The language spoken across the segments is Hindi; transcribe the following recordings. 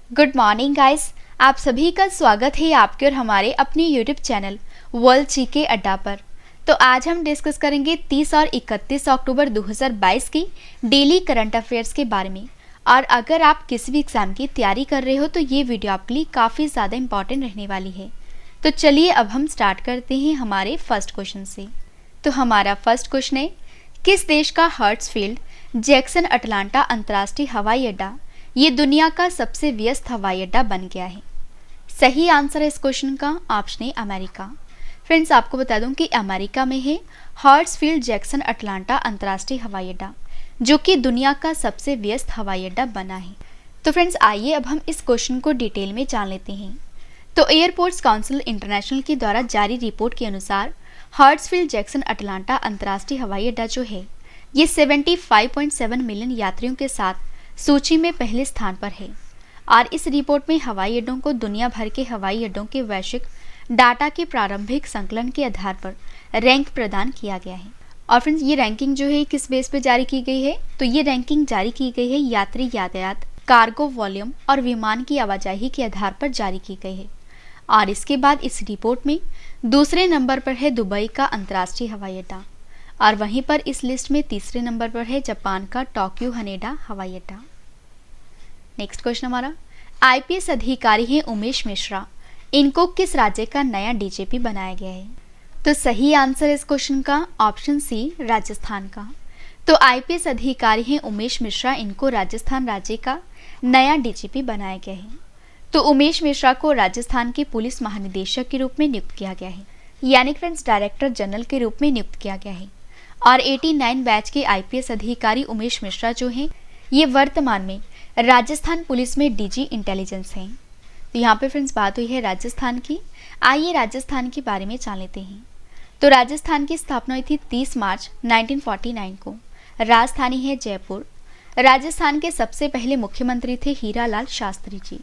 Good morning guys. आप सभी का स्वागत है आपके और हमारे अपने यूट्यूब चैनल वर्ल्ड जीके अड्डा पर। तो आज हम डिस्कस करेंगे 30 और 31 अक्टूबर 2022 की डेली करंट अफेयर्स के बारे में। और अगर आप किसी भी एग्जाम की तैयारी कर रहे हो तो ये वीडियो आपके लिए काफ़ी ज़्यादा इंपॉर्टेंट रहने वाली है। तो चलिए अब हम स्टार्ट करते हैं हमारे फर्स्ट क्वेश्चन से। तो हमारा फर्स्ट क्वेश्चन है, किस देश का हर्ट्सफील्ड जैक्सन अटलांटा अंतर्राष्ट्रीय हवाई अड्डा ये दुनिया का सबसे व्यस्त हवाई अड्डा बन गया है? सही आंसर है इस क्वेश्चन का ऑप्शन है अमेरिका। फ्रेंड्स, आपको बता दूं कि अमेरिका में है हर्ट्सफील्ड जैक्सन अटलांटा अंतर्राष्ट्रीय हवाई अड्डा, जो कि दुनिया का सबसे व्यस्त हवाई अड्डा बना है। तो फ्रेंड्स, आइए अब हम इस क्वेश्चन को डिटेल में जान लेते हैं। तो एयरपोर्ट्स काउंसिल इंटरनेशनल के द्वारा जारी रिपोर्ट के अनुसार हर्ट्सफील्ड जैक्सन अटलांटा अंतर्राष्ट्रीय हवाई अड्डा जो है ये 75.7 मिलियन यात्रियों के साथ सूची में पहले स्थान पर है। और इस रिपोर्ट में हवाई अड्डों को दुनिया भर के हवाई अड्डों के वैश्विक डाटा के प्रारंभिक संकलन के आधार पर रैंक प्रदान किया गया है। और फ्रेंड्स, ये रैंकिंग जो है किस बेस पे जारी की गई है? तो ये रैंकिंग जारी की गई है यात्री यातायात, कार्गो वॉल्यूम और विमान की आवाजाही के आधार पर जारी की गई है। और इसके बाद इस रिपोर्ट में दूसरे नंबर पर है दुबई का अंतर्राष्ट्रीय हवाई अड्डा, और वहीं पर इस लिस्ट में तीसरे नंबर पर है जापान का टोक्यो हनेडा हवाई अड्डा। नेक्स्ट क्वेश्चन हमारा, आईपीएस अधिकारी हैं उमेश मिश्रा, इनको किस राज्य का नया डीजीपी बनाया गया है? तो सही आंसर इस क्वेश्चन का ऑप्शन सी राजस्थान का। तो आईपीएस अधिकारी हैं उमेश मिश्रा, इनको राजस्थान राज्य का नया डीजीपी बनाया गया है। तो उमेश मिश्रा को राजस्थान के पुलिस महानिदेशक के रूप में नियुक्त किया गया है, यानी फ्रेंड्स डायरेक्टर जनरल के रूप में नियुक्त किया गया है। और 89 बैच के आईपीएस अधिकारी उमेश मिश्रा जो हैं ये वर्तमान में राजस्थान पुलिस में डीजी इंटेलिजेंस हैं। तो यहाँ पे फ्रेंड्स बात हुई है राजस्थान की। आइए राजस्थान के बारे में जान लेते हैं। तो राजस्थान की स्थापना हुई थी 30 मार्च 1949 को। राजधानी है जयपुर। राजस्थान के सबसे पहले मुख्यमंत्री थे हीरालाल शास्त्री जी,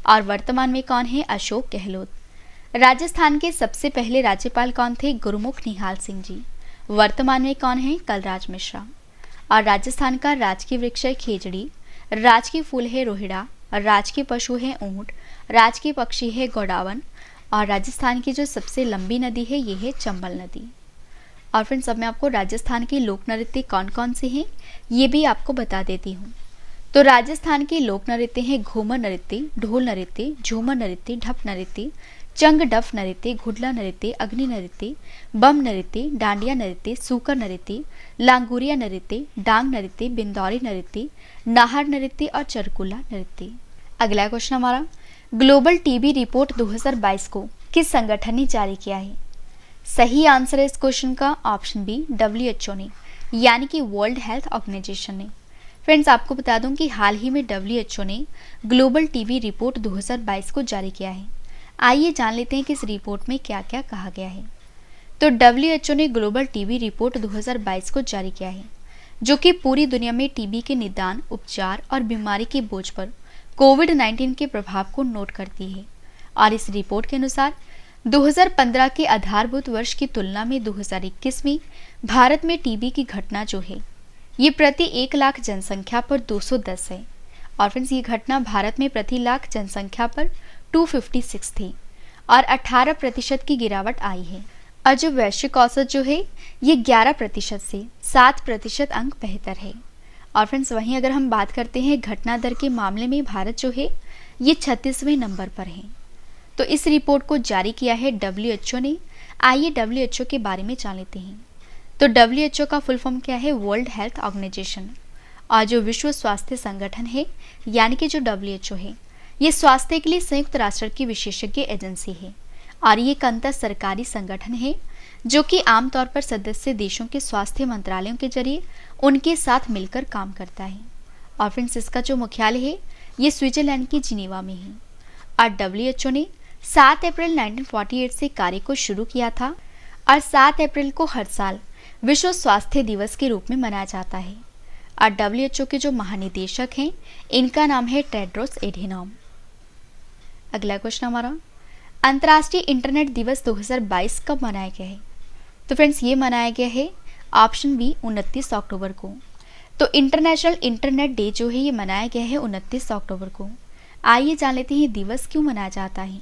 और वर्तमान में कौन है? अशोक गहलोत। राजस्थान के सबसे पहले राज्यपाल कौन थे? गुरुमुख निहाल सिंह जी। वर्तमान में कौन है? कलराज मिश्रा। और राजस्थान का राजकीय वृक्ष है खेजड़ी, राजकीय फूल है रोहिड़ा, और राजकीय पशु है ऊंट, राजकीय पक्षी है गौड़ावन, और राजस्थान की जो सबसे लंबी नदी है ये है चंबल नदी। और फ्रेंड्स, अब मैं आपको राजस्थान के लोक नृत्य कौन कौन से हैं ये भी आपको बता देती हूँ। तो राजस्थान के लोक नृत्य हैं घूमर नृत्य, ढोल नृत्य, झूमर नृत्य, ढप नृत्य, चंग डफ नृत्य, घुडला नृत्य, अग्नि नृत्य, बम नृत्य, डांडिया नृत्य, सूकर नृत्य, लांगुरिया नृत्य, डांग नृत्य, बिंदौरी नृत्य, नाहर नृत्य और चरकुला नृत्य। अगला क्वेश्चन हमारा, ग्लोबल टीबी रिपोर्ट 2022 को किस संगठन ने जारी किया है? सही आंसर है इस क्वेश्चन का ऑप्शन बी WHO ने, यानी कि वर्ल्ड हेल्थ ऑर्गेनाइजेशन ने। फ्रेंड्स, आपको बता दूं कि हाल ही में WHO ने ग्लोबल टीबी रिपोर्ट 2022 को जारी किया है। आइए जान लेते हैं कि इस रिपोर्ट में क्या क्या कहा गया है। तो WHO ने ग्लोबल टीबी रिपोर्ट 2022 को जारी किया है, जो कि पूरी दुनिया में टीबी के निदान, उपचार और बीमारी के बोझ पर कोविड-19 के प्रभाव को नोट करती है। और इस रिपोर्ट के अनुसार 2015 के आधारभूत वर्ष की तुलना में 2021 में भारत में टीबी की घटना जो है ये प्रति 1 लाख जनसंख्या पर 210 है। और फ्रेंड्स, ये घटना भारत में प्रति लाख जनसंख्या पर 256 थी, और 18% की गिरावट आई है। और जो वैश्विक औसत जो है ये 11% से 7% अंक बेहतर है। और फ्रेंड्स, वहीं अगर हम बात करते हैं घटना दर के मामले में भारत जो है ये 36वें नंबर पर है। तो इस रिपोर्ट को जारी किया है WHO ने। आइए WHO के बारे में जान लेते हैं। तो WHO का फुल फॉर्म क्या है? World health organisation. और जो विश्व स्वास्थ्य संगठन है यानी कि जो WHO है ये स्वास्थ्य के लिए संयुक्त राष्ट्र की विशेषज्ञ एजेंसी है, और ये एक अंतर सरकारी संगठन है जो कि आमतौर पर सदस्य देशों के स्वास्थ्य मंत्रालयों के जरिए उनके साथ मिलकर काम करता है। और फ्रेंड्स, इसका जो मुख्यालय है ये स्विट्जरलैंड की जिनेवा में है। और WHO ने 7 अप्रैल 1948 से कार्य को शुरू किया था, और 7 अप्रैल को हर साल विश्व स्वास्थ्य दिवस के रूप में मनाया जाता है। और WHO के जो महानिदेशक हैं इनका नाम है टेड्रोस एडेनॉम। अगला क्वेश्चन हमारा, अंतर्राष्ट्रीय इंटरनेट दिवस 2022 कब मनाया गया है? तो फ्रेंड्स, ये मनाया गया है ऑप्शन बी 29 अक्टूबर को। तो इंटरनेशनल इंटरनेट डे जो है ये मनाया गया है 29 अक्टूबर को। आइए जान लेते हैं ये दिवस क्यों मनाया जाता है।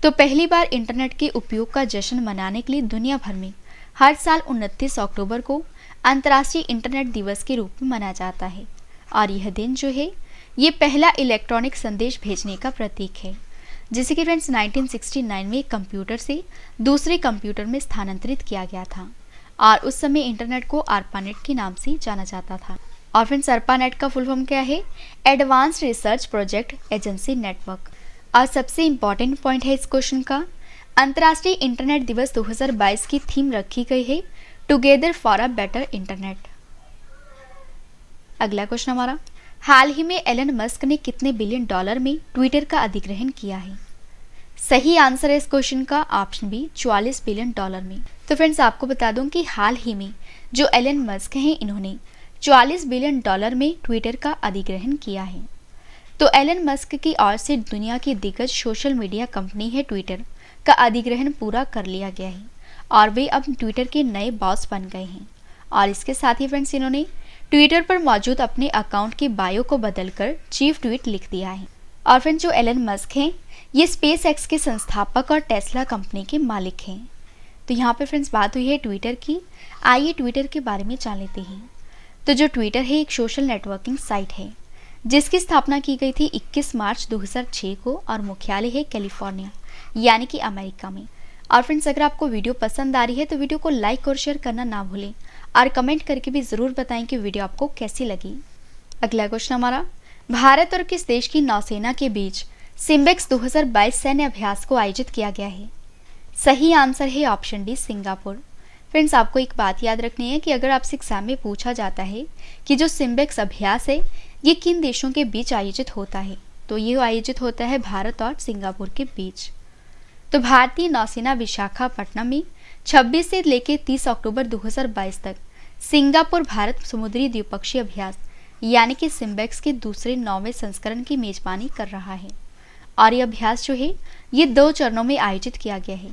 तो पहली बार इंटरनेट के उपयोग का जश्न मनाने के लिए दुनिया भर में हर साल 29 अक्टूबर को अंतर्राष्ट्रीय इंटरनेट दिवस के रूप में मनाया जाता है। और यह दिन जो है ये पहला इलेक्ट्रॉनिक संदेश भेजने का प्रतीक है, जिसे कि फ्रेंड्स 1969 में एक कंप्यूटर से दूसरे कंप्यूटर में स्थानांतरित किया गया था। और उस समय इंटरनेट को ARPANET के नाम से जाना जाता था। और फ्रेंड्स ARPANET का फुल फॉर्म क्या है? Advanced research project agency network. और सबसे इम्पॉर्टेंट पॉइंट है इस क्वेश्चन का, अंतर्राष्ट्रीय इंटरनेट दिवस 2022 की थीम रखी गई है together for a better internet. अगला क्वेश्चन हमारा, हाल ही में एलन मस्क ने कितने बिलियन डॉलर में ट्विटर का अधिग्रहण किया है? सही आंसर है इस क्वेश्चन का ऑप्शन बी, 44 बिलियन डॉलर में। तो फ्रेंड्स आपको बता दूं कि हाल ही में जो एलन मस्क हैं इन्होंने 44 बिलियन डॉलर में ट्विटर का अधिग्रहण किया है। तो एलन मस्क की ओर से दुनिया की दिग्गज सोशल मीडिया कंपनी है ट्विटर का अधिग्रहण पूरा कर लिया गया है और वे अब ट्विटर के नए बॉस बन गए हैं। और इसके साथ ही फ्रेंड्स इन्होंने ट्विटर पर मौजूद अपने अकाउंट की बायो को बदलकर चीफ ट्वीट लिख दिया है। और फ्रेंड्स जो एलन मस्क हैं ये SpaceX के संस्थापक और टेस्ला कंपनी के मालिक हैं। तो यहाँ पे फ्रेंड्स बात हुई है ट्विटर की। आइए ट्विटर के बारे में जान लेते हैं। तो जो ट्विटर है एक सोशल नेटवर्किंग साइट है जिसकी स्थापना की गई थी 21 मार्च 2006 को और मुख्यालय है कैलिफोर्निया यानी कि अमेरिका में। और फ्रेंड्स अगर आपको वीडियो पसंद आ रही है तो वीडियो को लाइक और शेयर करना ना भूलें और कमेंट करके भी ज़रूर बताएं कि वीडियो आपको कैसी लगी। अगला क्वेश्चन हमारा, भारत और किस देश की नौसेना के बीच सिम्बेक्स 2022 सैन्य अभ्यास को आयोजित किया गया है? सही आंसर है ऑप्शन डी, सिंगापुर। फ्रेंड्स आपको एक बात याद रखनी है कि अगर आपसे एग्जाम में पूछा जाता है कि जो सिम्बेक्स अभ्यास है ये किन देशों के बीच आयोजित होता है, तो ये आयोजित होता है भारत और सिंगापुर के बीच। तो भारतीय नौसेना विशाखापट्टनम में 26 से लेकर 30 अक्टूबर 2022 तक सिंगापुर भारत समुद्री द्विपक्षीय अभ्यास यानी कि सिम्बेक्स के दूसरे 9वें संस्करण की मेजबानी कर रहा है। और ये अभ्यास जो है ये 2 चरणों में आयोजित किया गया है।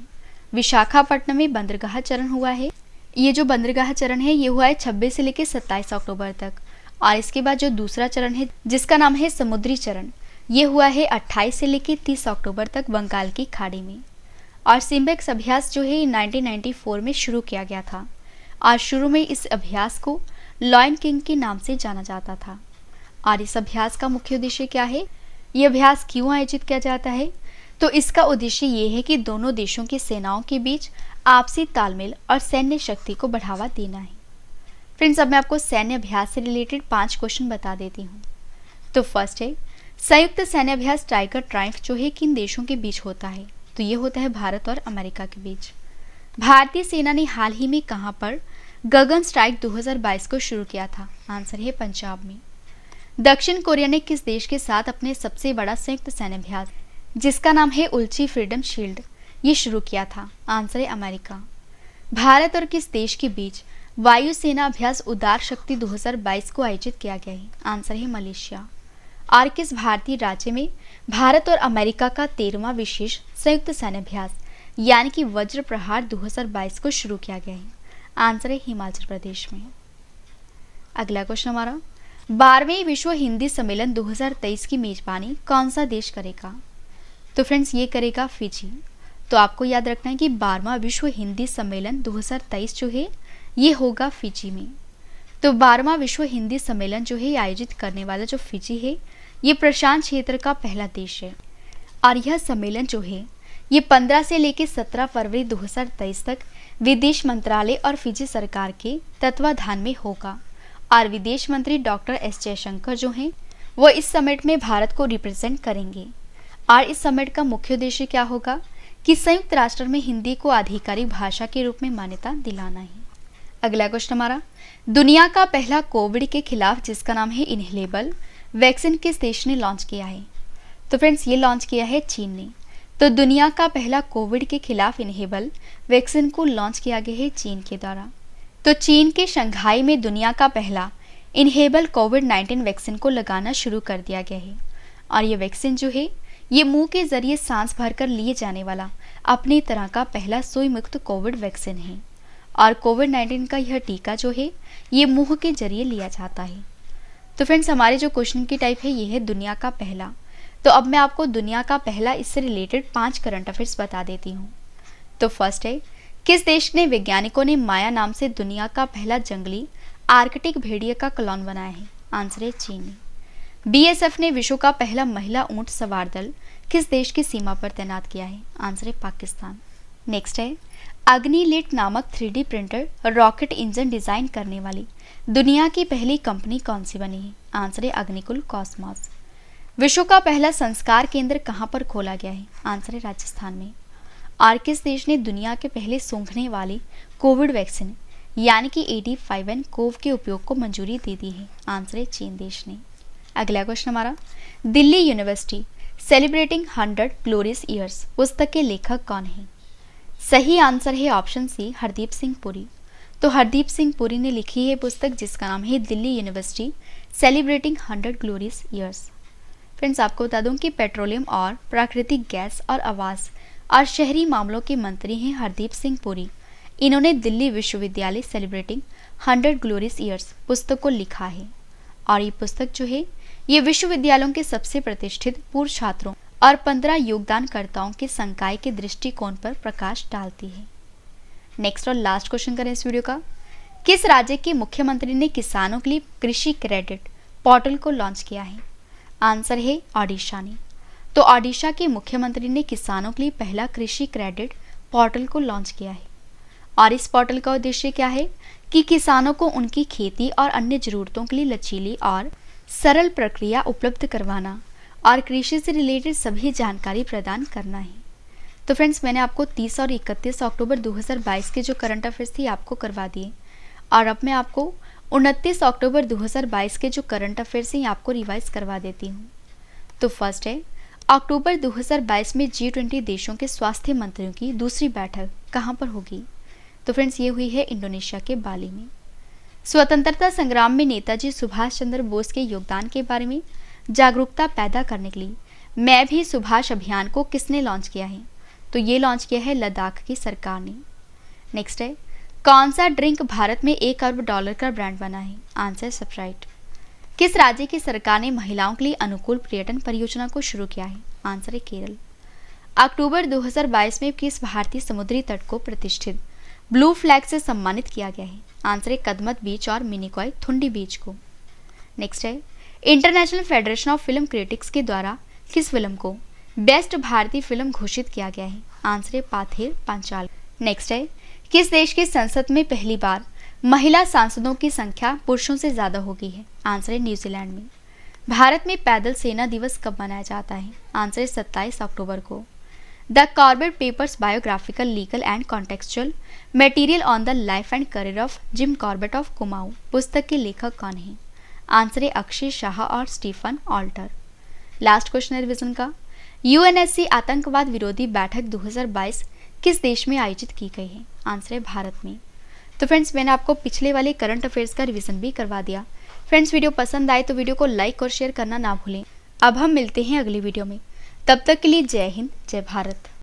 विशाखापट्टनम में बंदरगाह चरण हुआ है। ये जो बंदरगाह चरण है ये हुआ है 26 से लेकर 27 अक्टूबर तक। और इसके बाद जो दूसरा चरण है जिसका नाम है समुद्री चरण, ये हुआ है 28 से लेकर 30 अक्टूबर तक बंगाल की खाड़ी में। और सिम्बेक्स अभ्यास जो है 1994 में शुरू किया गया था। और शुरू में इस अभ्यास को लॉयन किंग के नाम से जाना जाता था। और इस अभ्यास का मुख्य उद्देश्य क्या है? ये अभ्यास क्यों आयोजित किया जाता है? तो इसका उद्देश्य ये है कि दोनों देशों की सेनाओं के बीच आपसी तालमेल और सैन्य शक्ति को बढ़ावा देना है। फ्रेंड्स अब मैं आपको सैन्य अभ्यास से रिलेटेड 5 क्वेश्चन बता देती हूँ। तो फर्स्ट है, संयुक्त सैन्य अभ्यास टाइगर ट्रायम्फ जो है किन देशों के बीच होता है? तो ये होता है भारत और अमेरिका के बीच। भारतीय सेना ने हाल ही में कहां पर गगन स्ट्राइक 2022 को शुरू किया था? आंसर है पंजाब में। दक्षिण कोरिया ने किस देश के साथ अपने सबसे बड़ा संयुक्त सैन्य अभ्यास जिसका नाम है उल्ची फ्रीडम शील्ड ये शुरू किया था? आंसर है अमेरिका। भारत और किस देश के बीच वायुसेना अभ्यास उदार शक्ति 2022 को आयोजित किया गया है? आंसर है मलेशिया। और किस भारतीय राज्य में भारत और अमेरिका का 13वां विशेष संयुक्त सैन्य अभ्यास यानी कि वज्र प्रहार 2022 को शुरू किया गया है? आंसर है हिमाचल प्रदेश में। अगला क्वेश्चन हमारा, 12वें विश्व हिंदी सम्मेलन 2023 की मेजबानी कौन सा देश करेगा? तो फ्रेंड्स ये करेगा फिजी। तो आपको याद रखना है कि 12वां विश्व हिंदी सम्मेलन 2023 जो है ये होगा फिजी में। तो 12वां विश्व हिंदी सम्मेलन जो है आयोजित करने वाला जो फिजी है ये प्रशांत क्षेत्र का पहला देश है। और यह सम्मेलन जो है ये 15 से लेकर 17 फरवरी 2023 तक विदेश मंत्रालय और फिजी सरकार के तत्वाधान में होगा। और विदेश मंत्री डॉक्टर एस जयशंकर जो हैं वो इस समिट में भारत को रिप्रेजेंट करेंगे। और इस समिट का मुख्य उद्देश्य क्या होगा कि संयुक्त राष्ट्र में हिंदी को आधिकारिक भाषा के रूप में मान्यता दिलाना है। अगला क्वेश्चन हमारा, दुनिया का पहला कोविड के खिलाफ जिसका नाम है इनहेलेबल वैक्सीन किस देश ने लॉन्च किया है? तो फ्रेंड्स ये लॉन्च किया है चीन ने। तो दुनिया का पहला कोविड के खिलाफ इनहेलेबल वैक्सीन को लॉन्च किया गया है चीन के द्वारा। तो चीन के शंघाई में दुनिया का पहला इनहेलेबल कोविड-19 वैक्सीन को लगाना शुरू कर दिया गया है। और ये वैक्सीन जो है ये मुंह के जरिए सांस भरकर लिए जाने वाला अपनी तरह का पहला सुई मुक्त कोविड वैक्सीन है। और कोविड-19 का यह टीका जो है ये मुंह के जरिए लिया जाता है। तो फ्रेंड्स हमारे जो क्वेश्चन की टाइप है ये है दुनिया का पहला। तो अब मैं आपको दुनिया का पहला इससे रिलेटेड 5 करंट अफेयर्स बता देती हूँ। तो फर्स्ट है, किस देश ने वैज्ञानिकों ने माया नाम से दुनिया का पहला जंगली आर्कटिक भेड़िए का क्लोन बनाया है? आंसर है चीन ने। बीएसएफ ने विश्व का पहला महिला ऊंट सवार दल किस देश की सीमा पर तैनात किया है? आंसर है पाकिस्तान। नेक्स्ट है, अग्निलिट नामक 3D printer rocket engine design करने वाली दुनिया की पहली कंपनी कौन सी बनी है? आंसर है अग्निकुल कॉस्मॉस। विश्व का पहला संस्कार केंद्र कहां पर खोला गया है? आंसर है राजस्थान में। और किस देश ने दुनिया के पहले सूंघने वाली कोविड वैक्सीन यानी कि 85N-CoV के उपयोग को मंजूरी दे दी है? आंसर है चीन देश ने। अगला क्वेश्चन हमारा, Delhi university celebrating 100 glorious years पुस्तक के लेखक कौन है? सही आंसर है ऑप्शन सी, हरदीप सिंह पुरी। तो हरदीप सिंह पुरी ने लिखी है पुस्तक जिसका नाम है Delhi university celebrating 100 glorious years. Friends, आपको बता दूं कि पेट्रोलियम और प्राकृतिक गैस और आवास और शहरी मामलों के मंत्री हैं हरदीप सिंह पुरी। इन्होंने दिल्ली विश्वविद्यालय सेलिब्रेटिंग 100 ग्लोरियस ईयर्स पुस्तक को लिखा है। और ये पुस्तक जो है ये विश्वविद्यालयों के सबसे प्रतिष्ठित पूर्व छात्रों और 15 योगदानकर्ताओं के संकाय के दृष्टिकोण पर प्रकाश डालती है। नेक्स्ट और लास्ट क्वेश्चन करें इस वीडियो का, किस राज्य के मुख्यमंत्री ने किसानों के लिए कृषि क्रेडिट पोर्टल को लॉन्च किया है? आंसर है ओडिशा ने। तो ओडिशा के मुख्यमंत्री ने किसानों के लिए पहला कृषि क्रेडिट पोर्टल को लॉन्च किया है। और इस पोर्टल का उद्देश्य क्या है कि किसानों को उनकी खेती और अन्य जरूरतों के लिए लचीली और सरल प्रक्रिया उपलब्ध करवाना और कृषि से रिलेटेड सभी जानकारी प्रदान करना है। तो फ्रेंड्स, मैंने आपको 30 और 31 अक्टूबर 2022 के जो करंट अफेयर्स थी आपको करवा दिए, और अब मैं आपको 29 अक्टूबर 2022 के जो करंट अफेयर्स हैं आपको रिवाइज करवा देती हूँ। तो फर्स्ट है, अक्टूबर 2022 में G20 देशों के स्वास्थ्य मंत्रियों की दूसरी बैठक कहाँ पर होगी? तो फ्रेंड्स, ये हुई है इंडोनेशिया के बाली में। स्वतंत्रता संग्राम में नेताजी सुभाष चंद्र बोस के योगदान के बारे में जागरूकता पैदा करने के लिए मैं भी सुभाष अभियान को किसने लॉन्च किया है? तो ये लॉन्च किया है लद्दाख की सरकार ने। नेक्स्ट है, कौन सा ड्रिंक भारत में $1 अरब का ब्रांड बना है? Answer Sprite. किस राज्य की सरकार ने महिलाओं के लिए अनुकूल पर्यटन परियोजना को शुरू किया है? आंसर है केरल। अक्टूबर 2022 में किस भारतीय समुद्री तट को प्रतिष्ठित ब्लू फ्लैग से सम्मानित किया गया है? आंसर है कदमत बीच और मिनिकॉय थुंडी बीच को। नेक्स्ट है, international federation of film critics के द्वारा किस फिल्म को बेस्ट भारतीय फिल्म घोषित किया गया है? आंसर है पाथेर पांचाल। नेक्स्ट है, किस देश की संसद में पहली बार महिला सांसदों की संख्या पुरुषों से ज्यादा होगी है? आंसर है न्यूजीलैंड में। भारत में पैदल सेना दिवस कब मनाया जाता है? आंसर है 27 अक्टूबर को। The Corbett papers biographical legal and contextual material on the life and career of Jim Corbett of Kumaon पुस्तक के लेखक कौन है? आंसर है अक्षय शाह और स्टीफन ऑल्टर। लास्ट क्वेश्चन है रिवीजन का, यूएनएससी आतंकवाद विरोधी बैठक 2022 किस देश में आयोजित की गई है? आंसर है भारत में। तो फ्रेंड्स, मैंने आपको पिछले वाले करंट अफेयर्स का रिवीजन भी करवा दिया। फ्रेंड्स, वीडियो पसंद आए तो वीडियो को लाइक और शेयर करना ना भूलें। अब हम मिलते हैं अगली वीडियो में, तब तक के लिए जय हिंद, जय भारत।